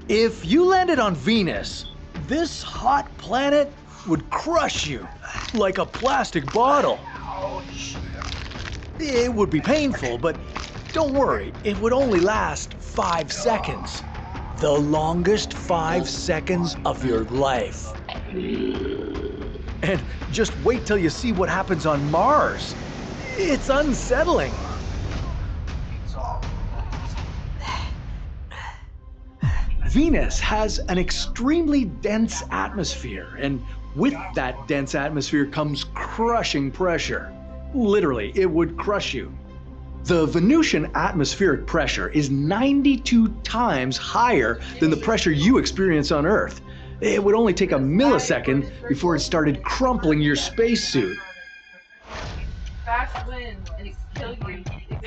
If you landed on Venus, this hot planet would crush you like a plastic bottle. It would be painful, but don't worry, it would only last 5 seconds. The longest 5 seconds of your life. And just wait till you see what happens on Mars. It's unsettling. Venus has an extremely dense atmosphere, and with that dense atmosphere comes crushing pressure. Literally, it would crush you. The Venusian atmospheric pressure is 92 times higher than the pressure you experience on Earth. It would only take a millisecond before it started crumpling your spacesuit.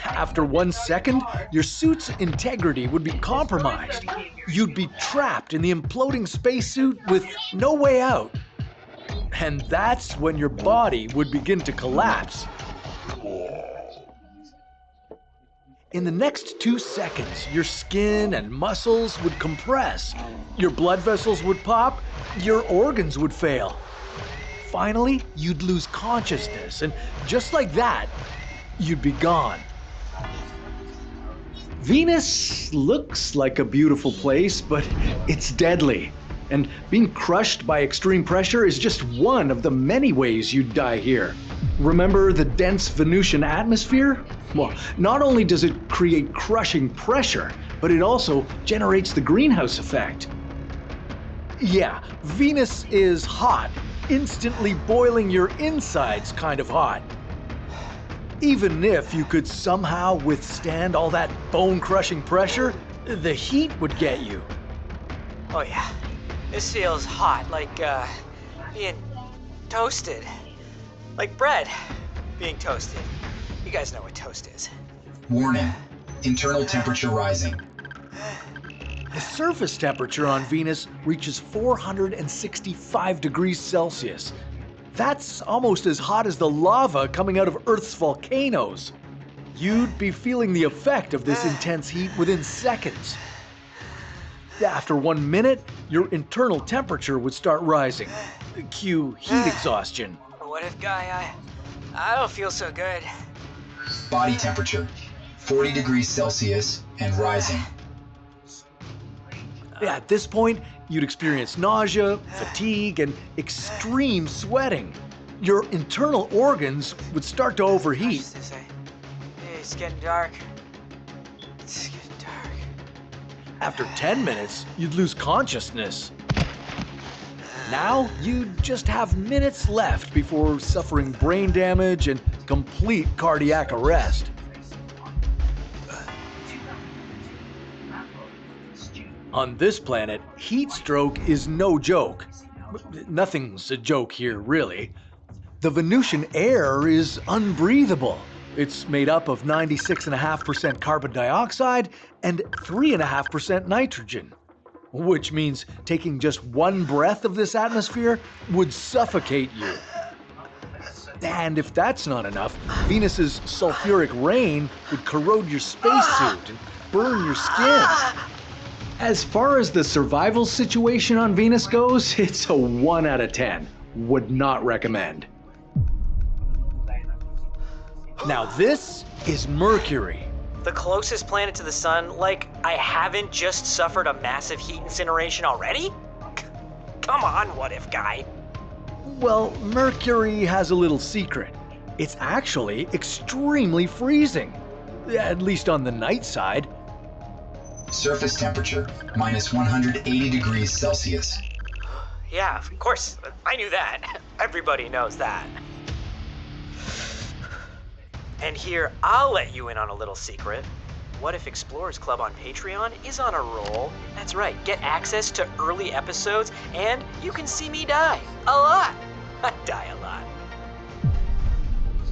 After 1 second, your suit's integrity would be compromised. You'd be trapped in the imploding spacesuit with no way out. And that's when your body would begin to collapse. In the next 2 seconds, your skin and muscles would compress. Your blood vessels would pop. Your organs would fail. Finally, you'd lose consciousness, and just like that, you'd be gone. Venus looks like a beautiful place, but it's deadly. And being crushed by extreme pressure is just one of the many ways you'd die here. Remember the dense Venusian atmosphere? Well, not only does it create crushing pressure, but it also generates the greenhouse effect. Yeah, Venus is hot, instantly boiling your insides kind of hot. Even if you could somehow withstand all that bone-crushing pressure, the heat would get you. Oh yeah, this feels hot, like being toasted. Like bread being toasted. You guys know what toast is. Warning, internal temperature rising. The surface temperature on Venus reaches 465 degrees Celsius. That's almost as hot as the lava coming out of Earth's volcanoes. You'd be feeling the effect of this intense heat within seconds. After 1 minute, your internal temperature would start rising. Cue heat exhaustion. What if, Guy, I don't feel so good. Body temperature, 40 degrees Celsius and rising. At this point, you'd experience nausea, fatigue, and extreme sweating. Your internal organs would start to overheat. It's getting dark. It's getting dark. After 10 minutes, you'd lose consciousness. Now, you'd just have minutes left before suffering brain damage and complete cardiac arrest. On this planet, heat stroke is no joke. Nothing's a joke here, really. The Venusian air is unbreathable. It's made up of 96.5% carbon dioxide and 3.5% nitrogen, which means taking just 1 breath of this atmosphere would suffocate you. And if that's not enough, Venus's sulfuric rain would corrode your spacesuit and burn your skin. As far as the survival situation on Venus goes, it's a 1 out of 10. Would not recommend. Now this is Mercury. The closest planet to the sun, like I haven't just suffered a massive heat incineration already? Come on, what if, Guy? Well, Mercury has a little secret. It's actually extremely freezing. At least on the night side. Surface temperature, minus 180 degrees Celsius. Yeah, of course. I knew that. Everybody knows that. And here, I'll let you in on a little secret. What If Explorers Club on Patreon is on a roll. That's right, get access to early episodes, and you can see me die. A lot. I die a lot.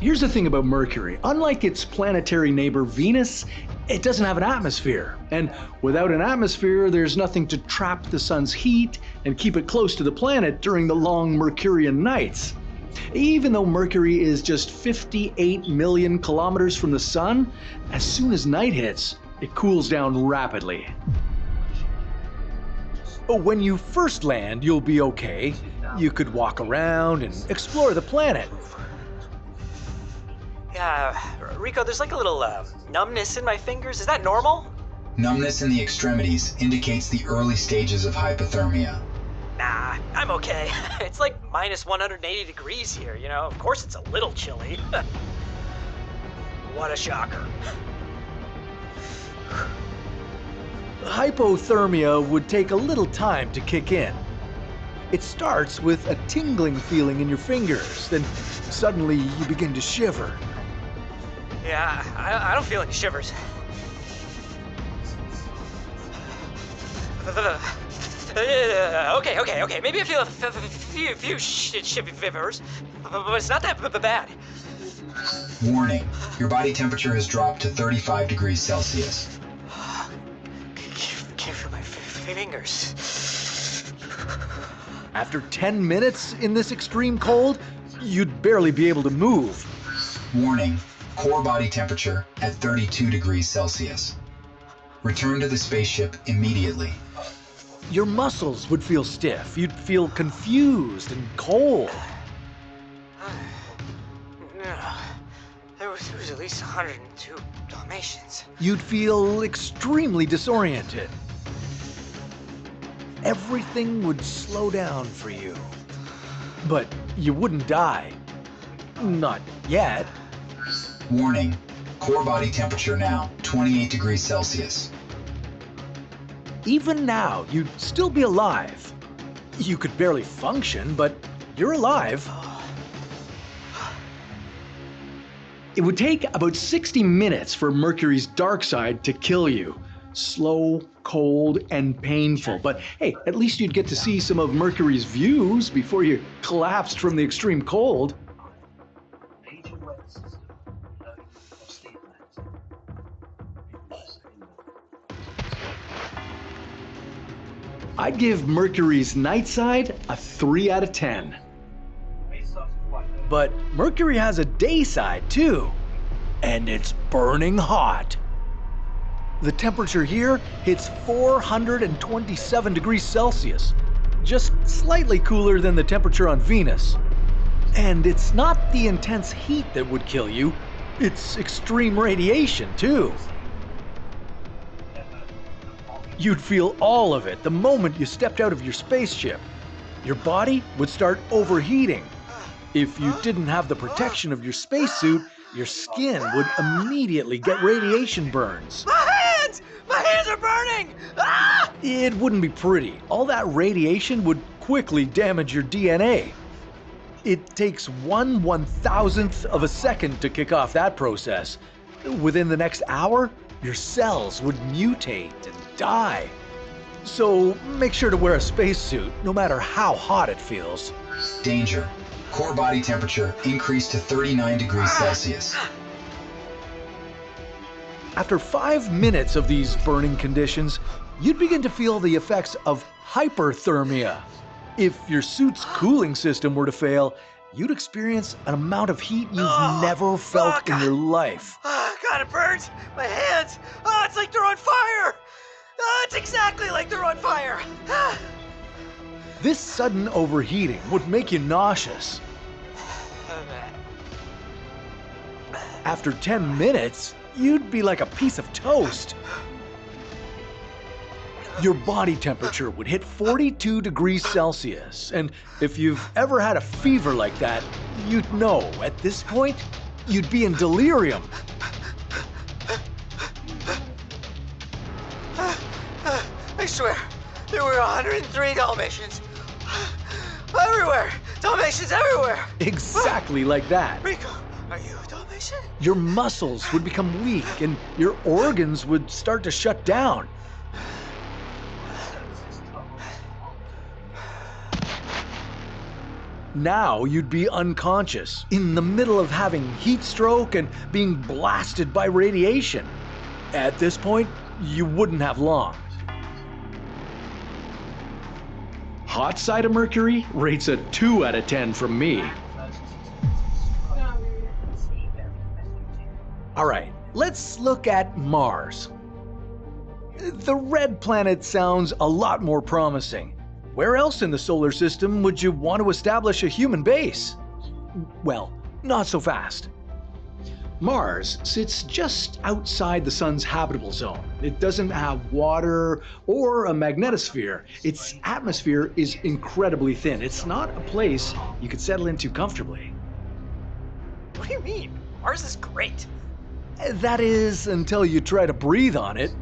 Here's the thing about Mercury. Unlike its planetary neighbor Venus, it doesn't have an atmosphere. And without an atmosphere, there's nothing to trap the sun's heat and keep it close to the planet during the long Mercurian nights. Even though Mercury is just 58 million kilometers from the sun, as soon as night hits, it cools down rapidly. When you first land, you'll be okay. You could walk around and explore the planet. Yeah, Rico, there's like a little numbness in my fingers. Is that normal? Numbness in the extremities indicates the early stages of hypothermia. Nah, I'm okay. It's like minus 180 degrees here, you know? Of course it's a little chilly. What a shocker. Hypothermia would take a little time to kick in. It starts with a tingling feeling in your fingers, then suddenly you begin to shiver. Yeah, I don't feel any shivers. Okay. Maybe I feel a few shivers, but it's not that bad. Warning, your body temperature has dropped to 35 degrees Celsius. Can't feel my fingers. After 10 minutes in this extreme cold, you'd barely be able to move. Warning, core body temperature at 32 degrees Celsius. Return to the spaceship immediately. Your muscles would feel stiff. You'd feel confused and cold. There was at least 102 Dalmatians. You'd feel extremely disoriented. Everything would slow down for you. But you wouldn't die. Not yet. Warning, core body temperature now 28 degrees Celsius. Even now, you'd still be alive. You could barely function, but you're alive. It would take about 60 minutes for Mercury's dark side to kill you. Slow, cold, and painful. But hey, at least you'd get to see some of Mercury's views before you collapsed from the extreme cold. I'd give Mercury's night side a 3 out of 10. But Mercury has a day side too, and it's burning hot. The temperature here hits 427 degrees Celsius, just slightly cooler than the temperature on Venus. And it's not the intense heat that would kill you, it's extreme radiation too. You'd feel all of it the moment you stepped out of your spaceship. Your body would start overheating. If you didn't have the protection of your spacesuit, your skin would immediately get radiation burns. My hands! My hands are burning! Ah! It wouldn't be pretty. All that radiation would quickly damage your DNA. It takes 1/1000th of a second to kick off that process. Within the next hour, your cells would mutate and die. So make sure to wear a spacesuit, no matter how hot it feels. Danger. Core body temperature increased to 39 degrees Celsius. After 5 minutes of these burning conditions, you'd begin to feel the effects of hyperthermia. If your suit's cooling system were to fail, you'd experience an amount of heat you've never felt in your life. God, it burns! My hands! It's like they're on fire! It's exactly like they're on fire! This sudden overheating would make you nauseous. After 10 minutes, you'd be like a piece of toast. Your body temperature would hit 42 degrees Celsius, and if you've ever had a fever like that, you'd know at this point, you'd be in delirium. I swear, there were 103 Dalmatians. Everywhere! Dalmatians everywhere! Exactly like that. Rico, are you a Dalmatian? Your muscles would become weak, and your organs would start to shut down. Now you'd be unconscious, in the middle of having heat stroke and being blasted by radiation. At this point, you wouldn't have long. Hot side of Mercury rates a 2 out of 10 from me. All right, let's look at Mars. The red planet sounds a lot more promising. Where else in the solar system would you want to establish a human base? Well, not so fast. Mars sits just outside the Sun's habitable zone. It doesn't have water or a magnetosphere. Its atmosphere is incredibly thin. It's not a place you could settle into comfortably. What do you mean? Mars is great. That is, until you try to breathe on it.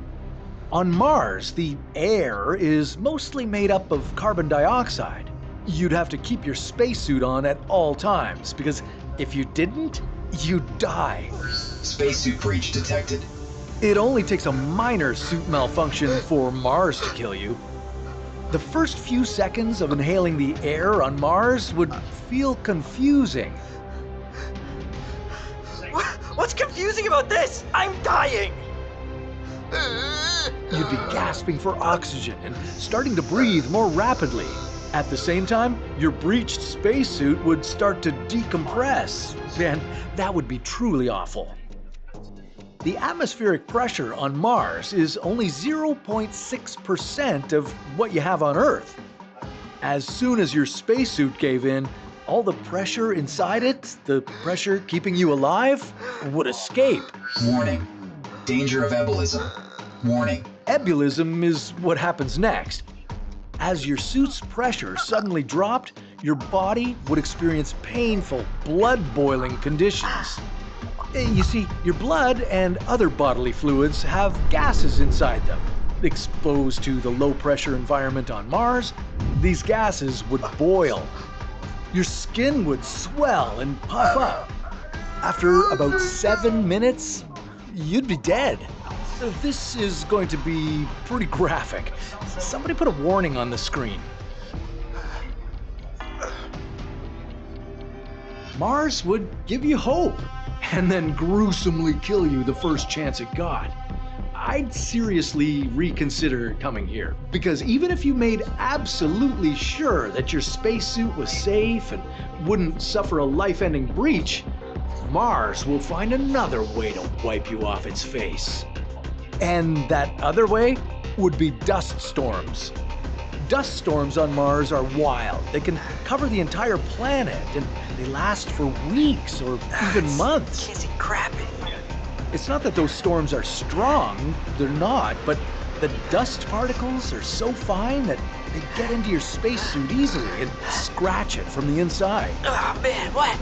On Mars, the air is mostly made up of carbon dioxide. You'd have to keep your spacesuit on at all times, because if you didn't, you'd die. Spacesuit breach detected. It only takes a minor suit malfunction for Mars to kill you. The first few seconds of inhaling the air on Mars would feel confusing. What's confusing about this? I'm dying! You'd be gasping for oxygen and starting to breathe more rapidly. At the same time, your breached spacesuit would start to decompress, and that would be truly awful. The atmospheric pressure on Mars is only 0.6% of what you have on Earth. As soon as your spacesuit gave in, all the pressure inside it, the pressure keeping you alive, would escape. Warning. Danger of ebulism. Warning. Ebulism is what happens next. As your suit's pressure suddenly dropped, your body would experience painful, blood-boiling conditions. You see, your blood and other bodily fluids have gases inside them. Exposed to the low-pressure environment on Mars, these gases would boil. Your skin would swell and puff up. After about 7 minutes, you'd be dead. This is going to be pretty graphic. Somebody put a warning on the screen. Mars would give you hope, and then gruesomely kill you the first chance it got. I'd seriously reconsider coming here, because even if you made absolutely sure that your spacesuit was safe and wouldn't suffer a life-ending breach, Mars will find another way to wipe you off its face. And that other way would be dust storms. Dust storms on Mars are wild. They can cover the entire planet, and they last for weeks or even months. Can't see crap in here. It's not that those storms are strong, they're not, but the dust particles are so fine that they get into your spacesuit easily and scratch it from the inside. Oh man, what?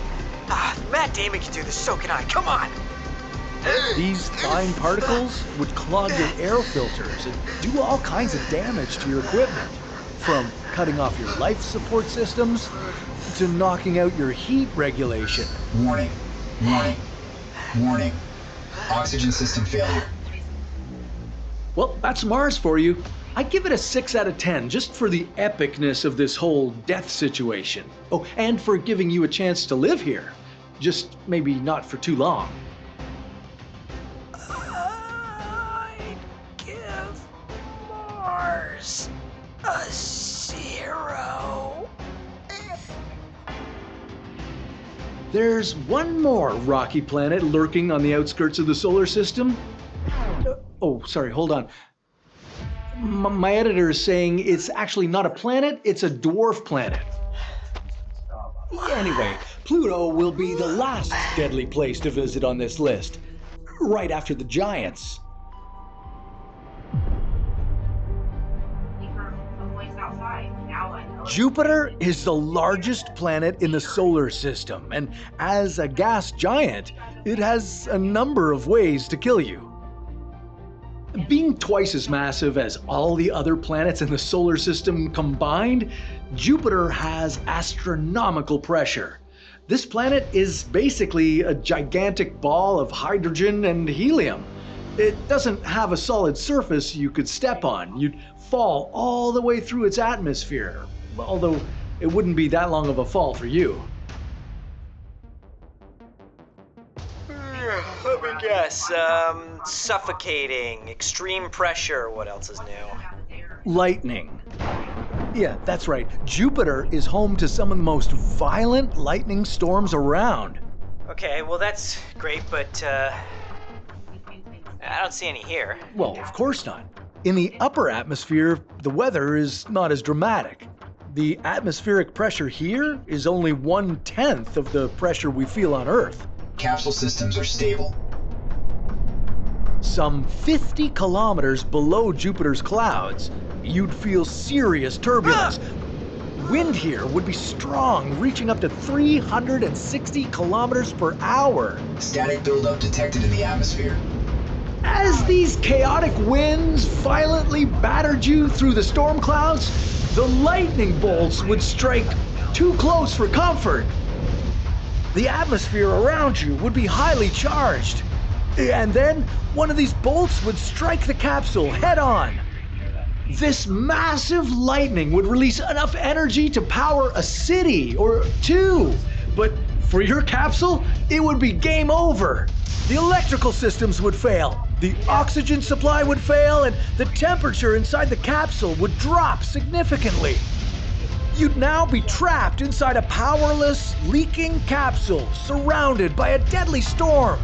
Matt Damon can do this, so can I. Come on! These fine particles would clog your air filters and do all kinds of damage to your equipment, from cutting off your life support systems to knocking out your heat regulation. Warning. Warning. Warning. Oxygen system failure. Well, that's Mars for you. I'd give it a 6 out of 10 just for the epicness of this whole death situation. Oh, and for giving you a chance to live here. Just maybe not for too long. I'd give Mars a 0. There's one more rocky planet lurking on the outskirts of the solar system. Oh, sorry, hold on. My editor is saying it's actually not a planet, it's a dwarf planet. Anyway, Pluto will be the last deadly place to visit on this list, right after the giants. Jupiter is the largest planet in the solar system, and as a gas giant, it has a number of ways to kill you. Being twice as massive as all the other planets in the solar system combined, Jupiter has astronomical pressure. This planet is basically a gigantic ball of hydrogen and helium. It doesn't have a solid surface you could step on. You'd fall all the way through its atmosphere, although it wouldn't be that long of a fall for you. Let me guess. Suffocating, extreme pressure. What else is new? Lightning. Yeah, that's right. Jupiter is home to some of the most violent lightning storms around. Okay, well that's great, but I don't see any here. Well, of course not. In the upper atmosphere, the weather is not as dramatic. The atmospheric pressure here is only 1/10 of the pressure we feel on Earth. Capsule systems are stable. Some 50 kilometers below Jupiter's clouds, you'd feel serious turbulence. Wind here would be strong, reaching up to 360 kilometers per hour. Static buildup detected in the atmosphere. As these chaotic winds violently battered you through the storm clouds, the lightning bolts would strike too close for comfort. The atmosphere around you would be highly charged. And then one of these bolts would strike the capsule head on. This massive lightning would release enough energy to power a city or two. But for your capsule, it would be game over. The electrical systems would fail, the oxygen supply would fail, and the temperature inside the capsule would drop significantly. You'd now be trapped inside a powerless, leaking capsule surrounded by a deadly storm.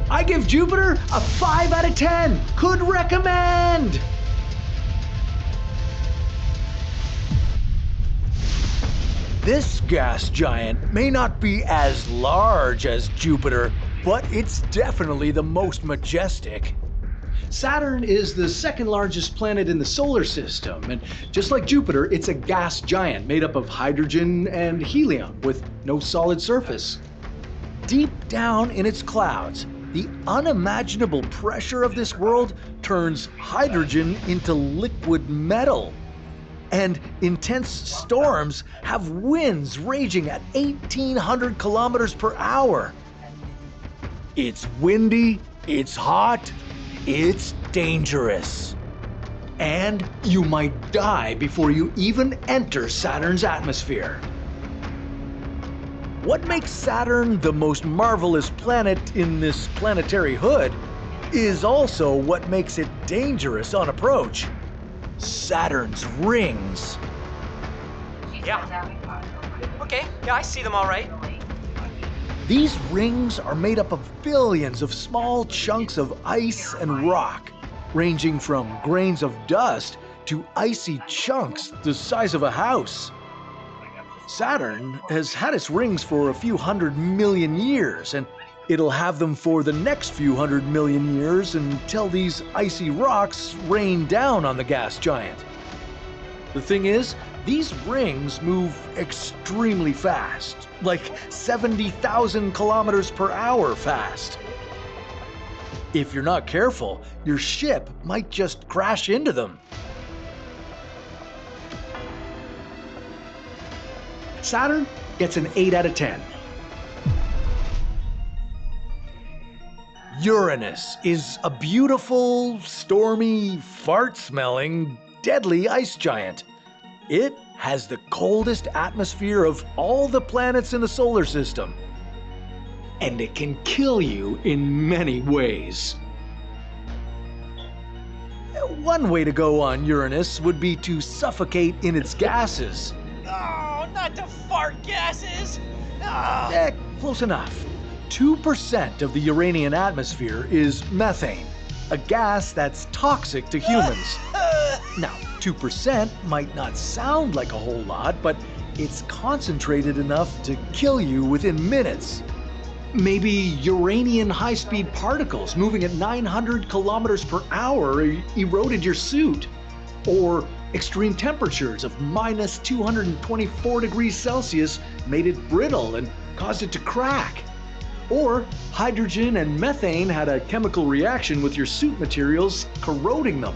I give Jupiter a 5 out of 10. Could recommend. This gas giant may not be as large as Jupiter, but it's definitely the most majestic. Saturn is the second largest planet in the solar system, and just like Jupiter, it's a gas giant made up of hydrogen and helium with no solid surface. Deep down in its clouds, the unimaginable pressure of this world turns hydrogen into liquid metal. And intense storms have winds raging at 1,800 kilometers per hour. It's windy, it's hot, it's dangerous. And you might die before you even enter Saturn's atmosphere. What makes Saturn the most marvelous planet in this planetary hood is also what makes it dangerous on approach. Saturn's rings. Yeah. Okay, yeah, I see them all right. These rings are made up of billions of small chunks of ice and rock, ranging from grains of dust to icy chunks the size of a house. Saturn has had its rings for a few 100 million years, and it'll have them for the next few 100 million years until these icy rocks rain down on the gas giant. The thing is, these rings move extremely fast, like 70,000 kilometers per hour fast. If you're not careful, your ship might just crash into them. Saturn gets an 8 out of 10. Uranus is a beautiful, stormy, fart-smelling, deadly ice giant. It has the coldest atmosphere of all the planets in the solar system. And it can kill you in many ways. One way to go on Uranus would be to suffocate in its gases. Oh, not the fart gases! Close enough. 2% of the Uranian atmosphere is methane, a gas that's toxic to humans. Now, 2% might not sound like a whole lot, but it's concentrated enough to kill you within minutes. Maybe Uranian high-speed particles moving at 900 kilometers per hour eroded your suit. Or extreme temperatures of minus 224 degrees Celsius made it brittle and caused it to crack. Or hydrogen and methane had a chemical reaction with your suit materials, corroding them.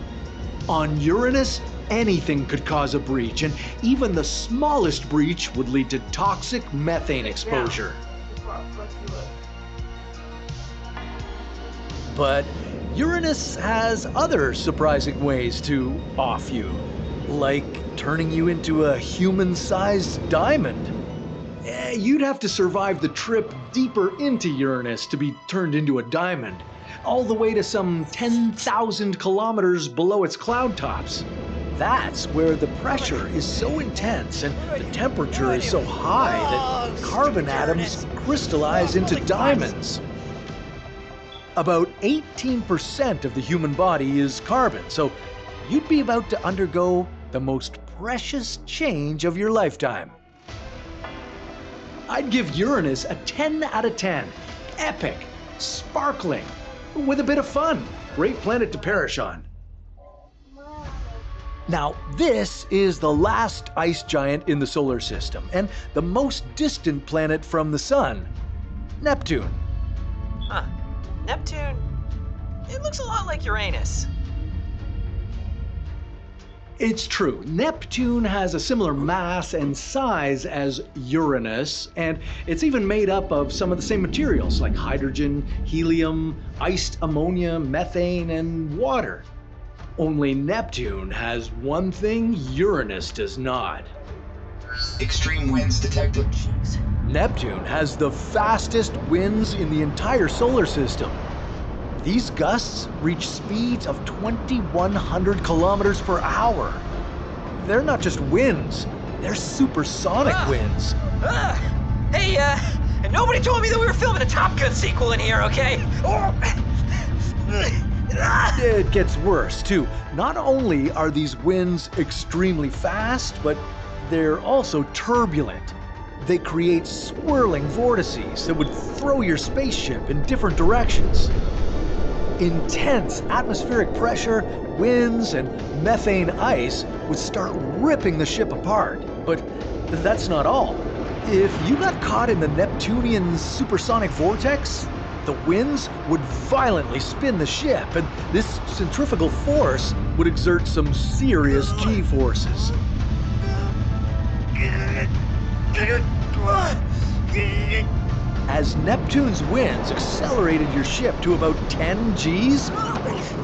On Uranus, anything could cause a breach, and even the smallest breach would lead to toxic methane exposure. But Uranus has other surprising ways to off you, like turning you into a human-sized diamond. You'd have to survive the trip deeper into Uranus to be turned into a diamond, all the way to some 10,000 kilometers below its cloud tops. That's where the pressure is so intense and the temperature is so high that carbon atoms crystallize into diamonds. About 18% of the human body is carbon, so you'd be about to undergo the most precious change of your lifetime. I'd give Uranus a 10 out of 10. Epic, sparkling, with a bit of fun. Great planet to perish on. Now, this is the last ice giant in the solar system, and the most distant planet from the Sun, Neptune. Huh. Neptune? It looks a lot like Uranus. It's true. Neptune has a similar mass and size as Uranus, and it's even made up of some of the same materials like hydrogen, helium, iced ammonia, methane, and water. Only Neptune has one thing Uranus does not. Extreme winds detected. Neptune has the fastest winds in the entire solar system. These gusts reach speeds of 2,100 kilometers per hour. They're not just winds, they're supersonic winds. Hey, nobody told me that we were filming a Top Gun sequel in here, okay? It gets worse, too. Not only are these winds extremely fast, but they're also turbulent. They create swirling vortices that would throw your spaceship in different directions. Intense atmospheric pressure, winds, and methane ice would start ripping the ship apart. But that's not all. If you got caught in the Neptunian supersonic vortex, the winds would violently spin the ship, and this centrifugal force would exert some serious G-forces. As Neptune's winds accelerated your ship to about 10 Gs,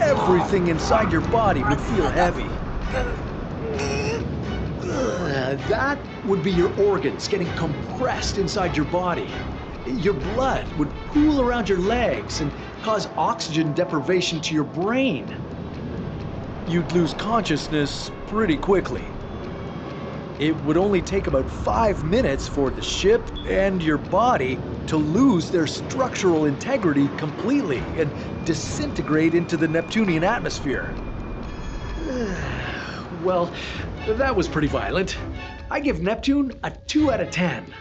everything inside your body would feel heavy. That would be your organs getting compressed inside your body. Your blood would pool around your legs and cause oxygen deprivation to your brain. You'd lose consciousness pretty quickly. It would only take about 5 minutes for the ship and your body to lose their structural integrity completely and disintegrate into the Neptunian atmosphere. Well, that was pretty violent. I give Neptune a 2 out of 10.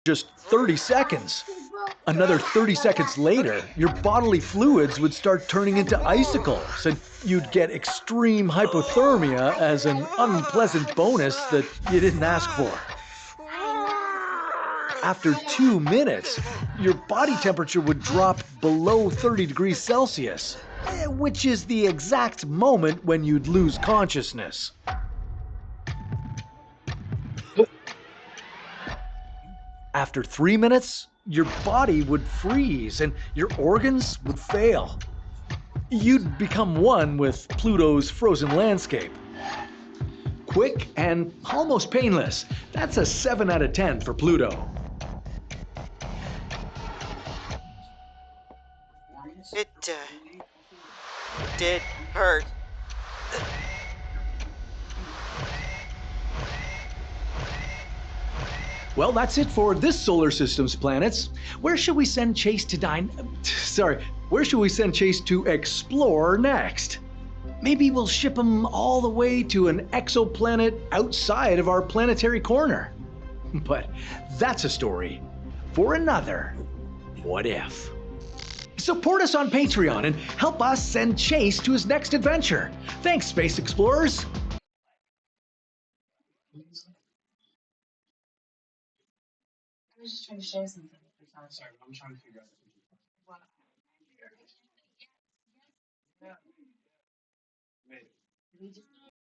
Just 30 seconds. Another 30 seconds later, your bodily fluids would start turning into icicles, and you'd get extreme hypothermia as an unpleasant bonus that you didn't ask for. After 2 minutes, your body temperature would drop below 30 degrees Celsius, which is the exact moment when you'd lose consciousness. After 3 minutes, your body would freeze and your organs would fail. You'd become one with Pluto's frozen landscape. Quick and almost painless. That's a 7 out of 10 for Pluto. It did hurt. Well, that's it for this solar system's planets. Where should we send Chase to where should we send Chase to explore next? Maybe we'll ship them all the way to an exoplanet outside of our planetary corner. But that's a story for another What If. Support us on Patreon and help us send Chase to his next adventure. Thanks, Space Explorers.